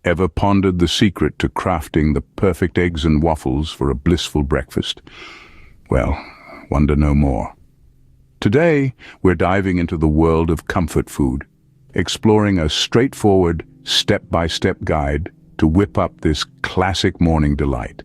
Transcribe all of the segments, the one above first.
Ever pondered the secret to crafting the perfect eggs and waffles for a blissful breakfast? Well, wonder no more. Today, we're diving into the world of comfort food, exploring a straightforward, step-by-step guide to whip up this classic morning delight.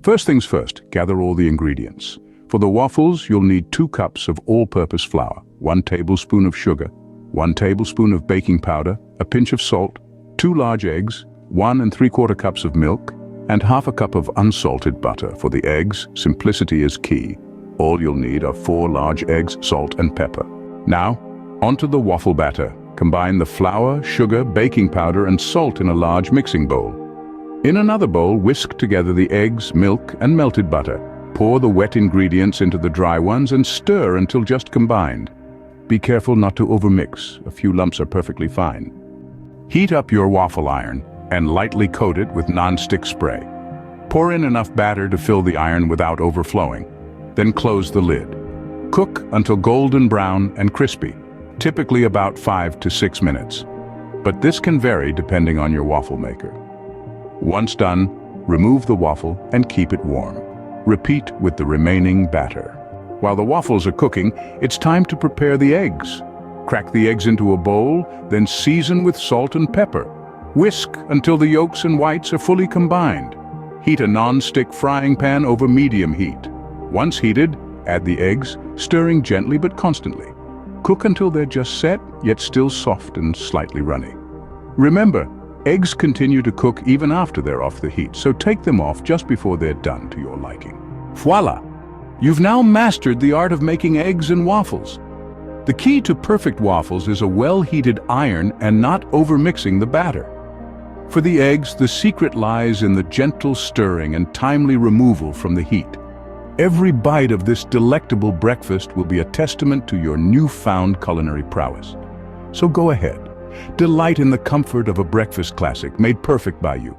First things first, gather all the ingredients. For the waffles, you'll need 2 cups of all-purpose flour, 1 tablespoon of sugar, 1 tablespoon of baking powder, a pinch of salt, 2 large eggs, 1 3/4 cups of milk, and half a cup of unsalted butter. For the eggs, simplicity is key. All you'll need are 4 large eggs, salt and pepper. Now, onto the waffle batter. Combine the flour, sugar, baking powder and salt in a large mixing bowl. In another bowl, whisk together the eggs, milk and melted butter. Pour the wet ingredients into the dry ones and stir until just combined. Be careful not to overmix. A few lumps are perfectly fine. Heat up your waffle iron and lightly coat it with non-stick spray. Pour in enough batter to fill the iron without overflowing. Then close the lid. Cook until golden brown and crispy, typically about 5 to 6 minutes. But this can vary depending on your waffle maker. Once done, remove the waffle and keep it warm. Repeat with the remaining batter. While the waffles are cooking, it's time to prepare the eggs. Crack the eggs into a bowl, then season with salt and pepper. Whisk until the yolks and whites are fully combined. Heat a non-stick frying pan over medium heat. Once heated, add the eggs, stirring gently but constantly. Cook until they're just set, yet still soft and slightly runny. Remember, eggs continue to cook even after they're off the heat, so take them off just before they're done to your liking. Voila! You've now mastered the art of making eggs and waffles. The key to perfect waffles is a well-heated iron and not overmixing the batter. For the eggs, the secret lies in the gentle stirring and timely removal from the heat. Every bite of this delectable breakfast will be a testament to your newfound culinary prowess. So go ahead, delight in the comfort of a breakfast classic made perfect by you.